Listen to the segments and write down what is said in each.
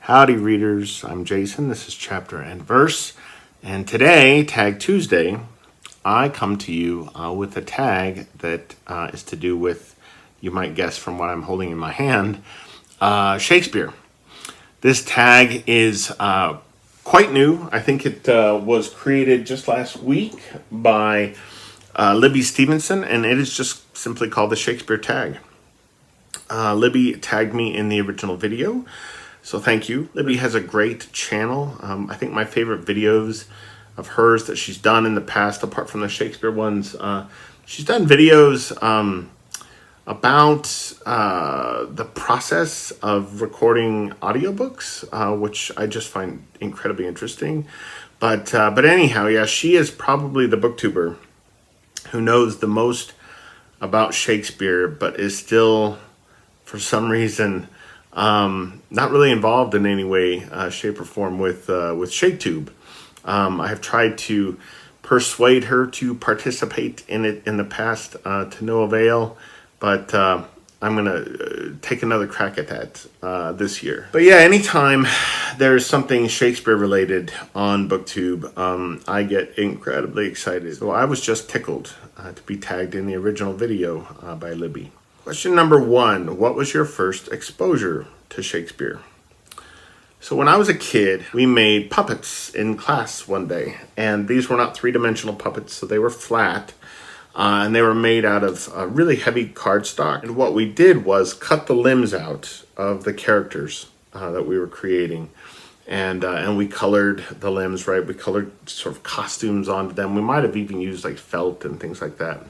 Howdy readers, I'm Jason. This is Chapter and Verse. And today, Tag Tuesday, I come to you with a tag that is to do with, you might guess from what I'm holding in my hand, Shakespeare. This tag is quite new. I think it was created just last week by Libby Stephenson, and it is just simply called the Shakespeare Tag. Libby tagged me in the original video, so thank you. Libby has a great channel. I think my favorite videos of hers that she's done in the past, apart from the Shakespeare ones, she's done videos about the process of recording audiobooks, which I just find incredibly interesting. But anyhow, yeah, she is probably the booktuber who knows the most about Shakespeare, but is still, for some reason, not really involved in any way, shape, or form with ShakeTube. I have tried to persuade her to participate in it in the past to no avail, but I'm going to take another crack at that this year. But yeah, anytime there's something Shakespeare related on BookTube, I get incredibly excited. So I was just tickled to be tagged in the original video by Libby. Question number 1, what was your first exposure to Shakespeare? So when I was a kid, we made puppets in class one day, and these were not three-dimensional puppets, so they were flat, and they were made out of really heavy cardstock. And what we did was cut the limbs out of the characters that we were creating, and we colored the limbs, right? We colored sort of costumes onto them. We might have even used like felt and things like that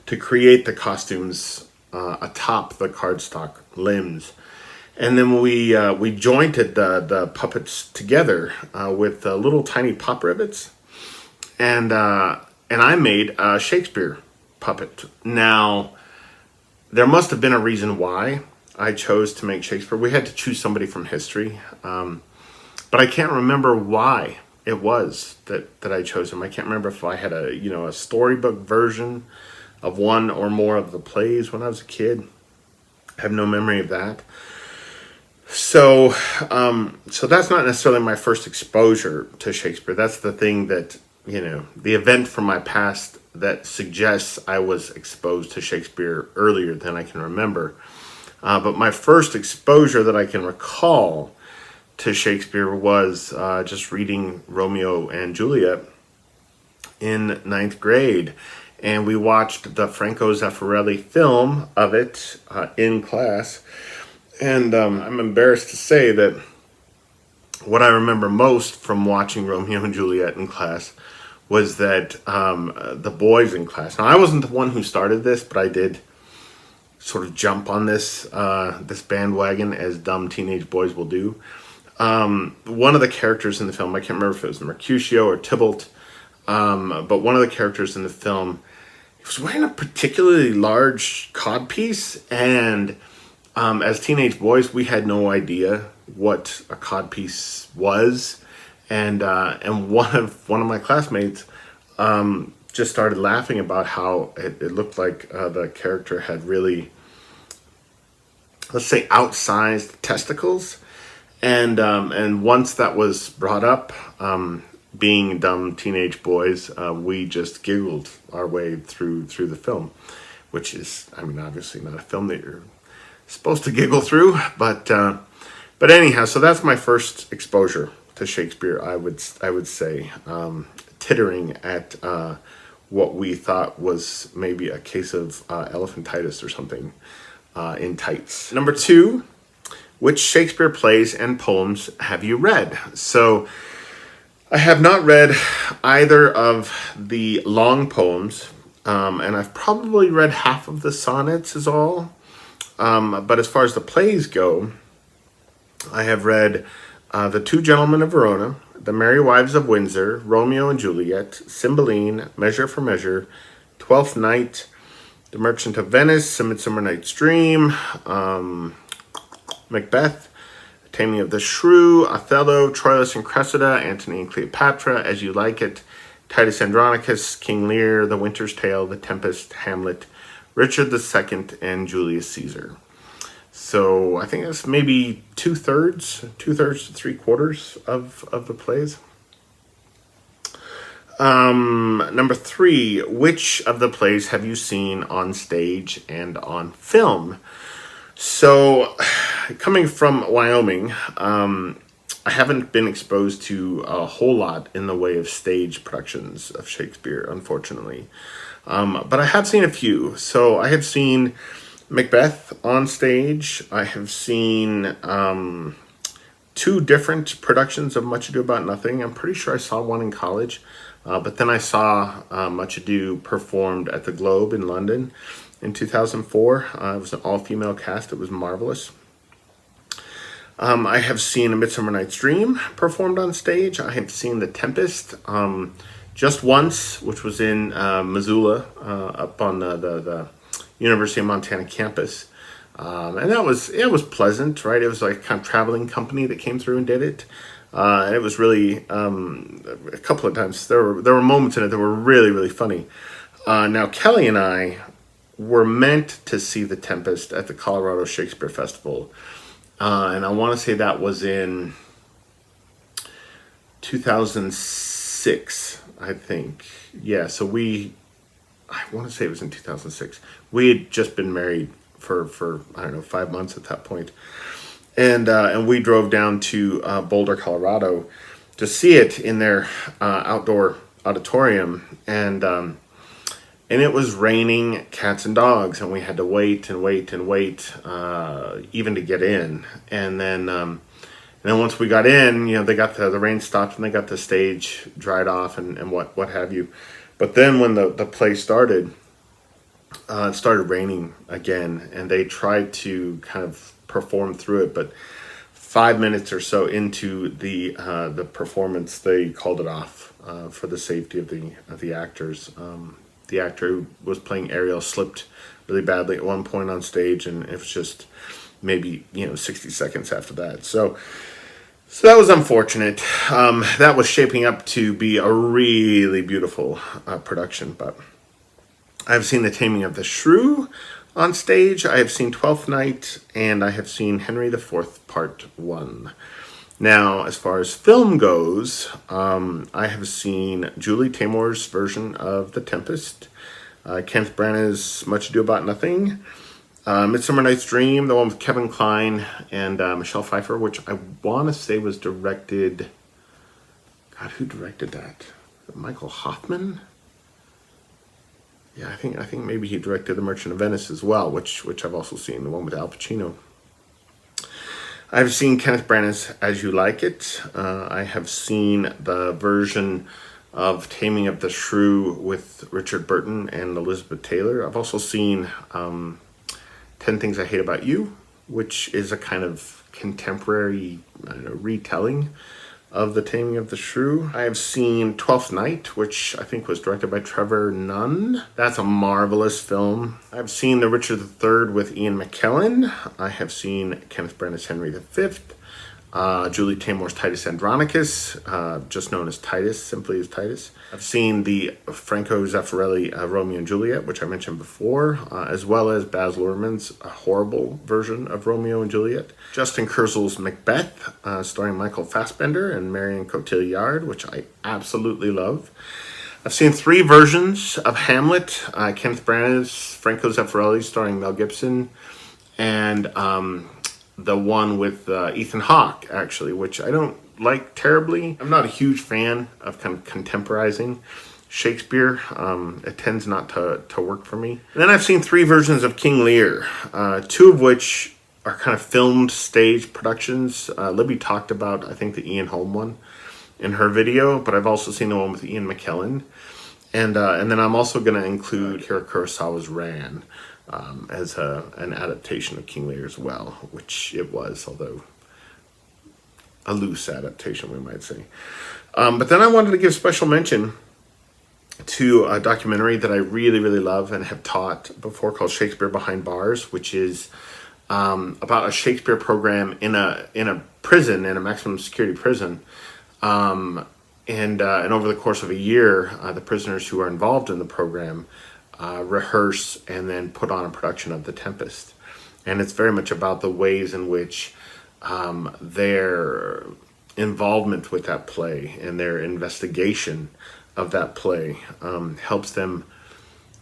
to create the costumes atop the cardstock limbs. And then we jointed the puppets together with little tiny pop rivets, and I made a Shakespeare puppet. Now, there must have been a reason why I chose to make Shakespeare. We had to choose somebody from history, but I can't remember why it was that I chose him. I can't remember if I had a storybook version of one or more of the plays when I was a kid. I have no memory of that. So that's not necessarily my first exposure to Shakespeare. That's the thing that, the event from my past that suggests I was exposed to Shakespeare earlier than I can remember. But my first exposure that I can recall to Shakespeare was just reading Romeo and Juliet in 9th grade. And we watched the Franco Zeffirelli film of it in class. And I'm embarrassed to say that what I remember most from watching Romeo and Juliet in class was that the boys in class. Now, I wasn't the one who started this, but I did sort of jump on this bandwagon, as dumb teenage boys will do. One of the characters in the film, I can't remember if it was Mercutio or Tybalt, but one of the characters in the film, he was wearing a particularly large codpiece, and as teenage boys, we had no idea what a codpiece was, and one of my classmates just started laughing about how it looked like the character had really, let's say, outsized testicles, and once that was brought up, being dumb teenage boys, we just giggled our way through the film, which is, obviously not a film that you're supposed to giggle through, but anyhow, so that's my first exposure to Shakespeare. I would say, tittering at what we thought was maybe a case of elephantitis or something in tights. Number 2, which Shakespeare plays and poems have you read? So I have not read either of the long poems, and I've probably read half of the sonnets is all. But as far as the plays go, I have read the Two Gentlemen of Verona, The Merry Wives of Windsor, Romeo and Juliet, Cymbeline, Measure for Measure, Twelfth Night, The Merchant of Venice, A Midsummer Night's Dream, Macbeth, Taming of the Shrew, Othello, Troilus and Cressida, Antony and Cleopatra, As You Like It, Titus Andronicus, King Lear, The Winter's Tale, The Tempest, Hamlet, Richard II, and Julius Caesar. So I think it's maybe two-thirds to three-quarters of the plays. Number 3, which of the plays have you seen on stage and on film? So, coming from Wyoming, I haven't been exposed to a whole lot in the way of stage productions of Shakespeare, unfortunately. But I have seen a few. So I have seen Macbeth on stage. I have seen 2 different productions of Much Ado About Nothing. I'm pretty sure I saw one in college. But then I saw Much Ado performed at the Globe in London in 2004. It was an all-female cast. It was marvelous. I have seen A Midsummer Night's Dream performed on stage. I have seen The Tempest just once, which was in Missoula, up on the University of Montana campus. And it was pleasant, right? It was like a kind of traveling company that came through and did it. And it was really, a couple of times, there were moments in it that were really, really funny. Now, Kelly and I were meant to see The Tempest at the Colorado Shakespeare Festival. And I want to say that was in 2006, I think. Yeah, so I want to say it was in 2006. We had just been married for I don't know, 5 months at that point. And we drove down to Boulder, Colorado to see it in their outdoor auditorium. And it was raining cats and dogs, and we had to wait and wait and wait even to get in. And then once we got in, they got the rain stopped and they got the stage dried off and what have you. But then when the play started, it started raining again, and they tried to kind of perform through it, but 5 minutes or so into the performance, they called it off for the safety of the actors. The actor who was playing Ariel slipped really badly at one point on stage, and it was just maybe 60 seconds after that. So that was unfortunate. That was shaping up to be a really beautiful production, but I've seen the Taming of the Shrew on stage. I have seen Twelfth Night, and I have seen Henry IV Part 1. Now, as far as film goes, I have seen Julie Taymor's version of The Tempest, Kenneth Branagh's Much Ado About Nothing, Midsummer Night's Dream, the one with Kevin Kline and Michelle Pfeiffer, which I want to say was directed... God, who directed that? Michael Hoffman? Yeah, I think maybe he directed The Merchant of Venice as well, which I've also seen, the one with Al Pacino. I've seen Kenneth Branagh's As You Like It. I have seen the version of Taming of the Shrew with Richard Burton and Elizabeth Taylor. I've also seen 10 Things I Hate About You, which is a kind of contemporary retelling of the Taming of the Shrew. I have seen Twelfth Night, which I think was directed by Trevor Nunn. That's a marvelous film. I've seen The Richard III with Ian McKellen. I have seen Kenneth Branagh's Henry V. Julie Taymor's Titus Andronicus, just known as Titus, simply as Titus. I've seen the Franco Zeffirelli Romeo and Juliet, which I mentioned before, as well as Baz Luhrmann's horrible version of Romeo and Juliet. Justin Kurzel's Macbeth, starring Michael Fassbender and Marion Cotillard, which I absolutely love. I've seen 3 versions of Hamlet, Kenneth Branagh's, Franco Zeffirelli starring Mel Gibson, and the one with Ethan Hawke, actually, which I don't like terribly. I'm not a huge fan of kind of contemporizing Shakespeare. It tends not to work for me. And then I've seen 3 versions of King Lear, 2 of which are kind of filmed stage productions. Libby talked about, I think, the Ian Holm one in her video, but I've also seen the one with Ian McKellen. And then I'm also going to include Akira Kurosawa's Ran, as an adaptation of King Lear as well, which it was, although a loose adaptation, we might say. But then I wanted to give special mention to a documentary that I really, really love and have taught before called Shakespeare Behind Bars, which is about a Shakespeare program in a prison, in a maximum security prison. And over the course of a year, the prisoners who are involved in the program rehearse and then put on a production of The Tempest. And it's very much about the ways in which their involvement with that play and their investigation of that play helps them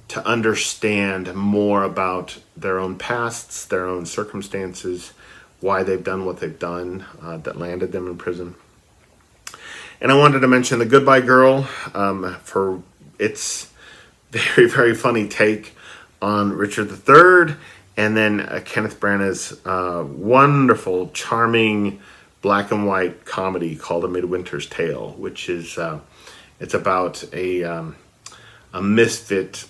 to understand more about their own pasts, their own circumstances, why they've done what they've done that landed them in prison. And I wanted to mention The Goodbye Girl for its very, very funny take on Richard III, and then Kenneth Branagh's wonderful, charming black and white comedy called A Midwinter's Tale, which is it's about a misfit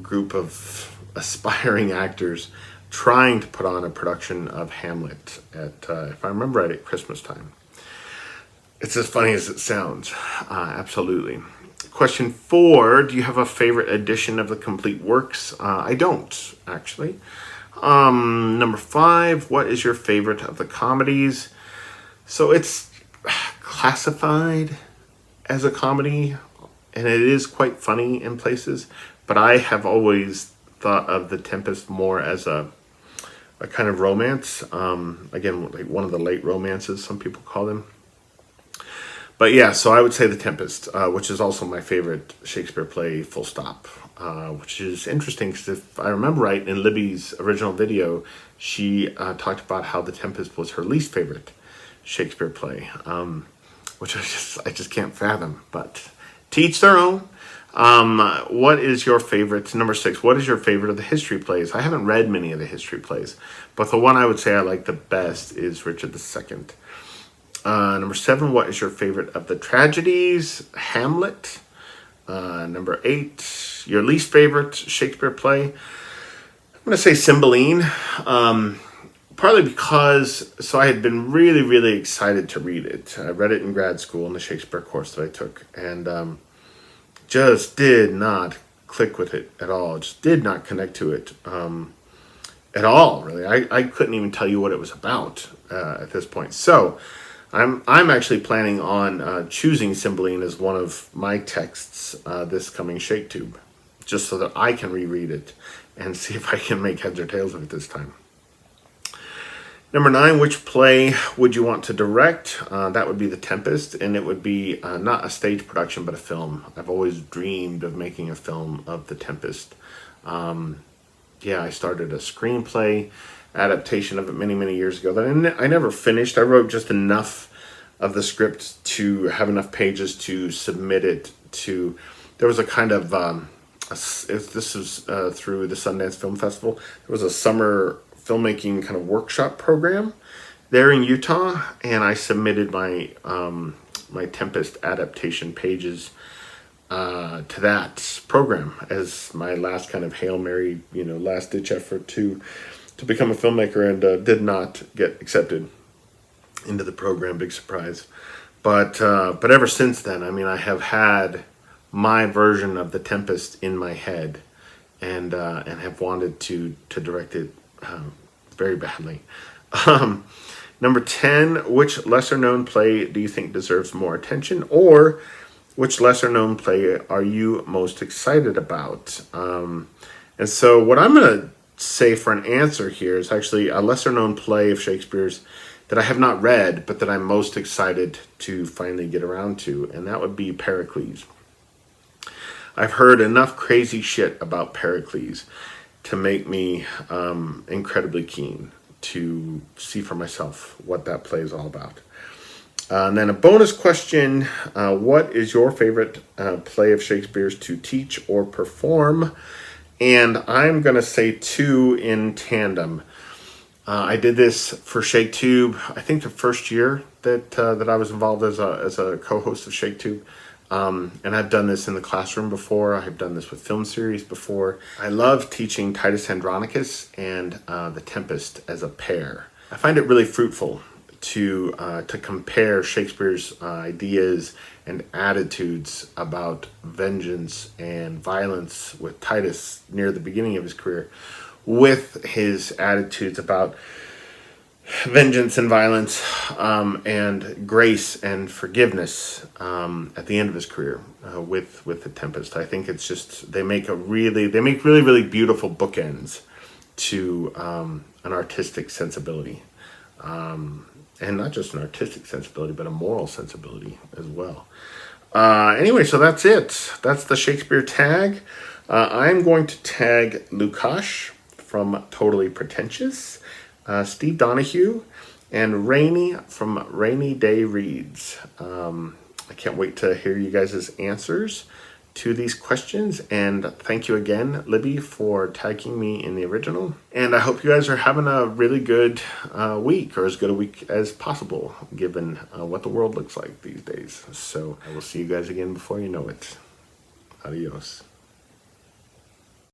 group of aspiring actors trying to put on a production of Hamlet at, if I remember right, at Christmas time. It's as funny as it sounds, absolutely. Question 4, do you have a favorite edition of the complete works? I don't, actually. Number 5, what is your favorite of the comedies? So it's classified as a comedy, and it is quite funny in places, but I have always thought of The Tempest more as a kind of romance. Again, like one of the late romances, some people call them. But yeah, so I would say The Tempest, which is also my favorite Shakespeare play, full stop. Which is interesting because if I remember right, in Libby's original video, she talked about how The Tempest was her least favorite Shakespeare play, which I just can't fathom. But to each their own. What is your favorite? Number 6, what is your favorite of the history plays? I haven't read many of the history plays, but the one I would say I like the best is Richard II. Number 7, what is your favorite of the tragedies? Hamlet. Number 8, your least favorite Shakespeare play? I'm going to say Cymbeline. Partly because, so I had been really, really excited to read it. I read it in grad school in the Shakespeare course that I took, and just did not click with it at all. Just did not connect to it at all, really. I couldn't even tell you what it was about at this point. So I'm actually planning on choosing Cymbeline as one of my texts this coming ShakeTube, just so that I can reread it and see if I can make heads or tails of it this time. Number 9, which play would you want to direct? That would be The Tempest, and it would be not a stage production, but a film. I've always dreamed of making a film of The Tempest. Yeah, I started a screenplay adaptation of it many, many years ago that I never finished. I wrote just enough of the script to have enough pages to submit it to. There was a kind of, this was through the Sundance Film Festival. There was a summer filmmaking kind of workshop program there in Utah, and I submitted my my Tempest adaptation pages to that program as my last kind of Hail Mary, last ditch effort to become a filmmaker, and did not get accepted into the program. Big surprise. But ever since then, I mean, I have had my version of The Tempest in my head, and have wanted to direct it very badly. Number 10, which lesser-known play do you think deserves more attention, or which lesser-known play are you most excited about? And so what I'm going to say for an answer here is actually a lesser-known play of Shakespeare's that I have not read, but that I'm most excited to finally get around to, and that would be Pericles. I've heard enough crazy shit about Pericles to make me incredibly keen to see for myself what that play is all about. And then a bonus question, what is your favorite play of Shakespeare's to teach or perform? And I'm going to say 2 in tandem. I did this for ShakeTube, I think the first year that I was involved as a co-host of ShakeTube. And I've done this in the classroom before. I've done this with film series before. I love teaching Titus Andronicus and The Tempest as a pair. I find it really fruitful to compare Shakespeare's ideas and attitudes about vengeance and violence with Titus near the beginning of his career, with his attitudes about vengeance and violence and grace and forgiveness at the end of his career with The Tempest. I think it's just they make really, really beautiful bookends to an artistic sensibility. And not just an artistic sensibility, but a moral sensibility as well. Anyway, so that's it. That's the Shakespeare tag. I'm going to tag Lukas from Totally Pretentious, Steve Donoghue, and Rainey from Rainey Day Reads. I can't wait to hear you guys' answers to these questions, and thank you again, Libby, for tagging me in the original. And I hope you guys are having a really good week, or as good a week as possible, given what the world looks like these days. So I will see you guys again before you know it. Adios.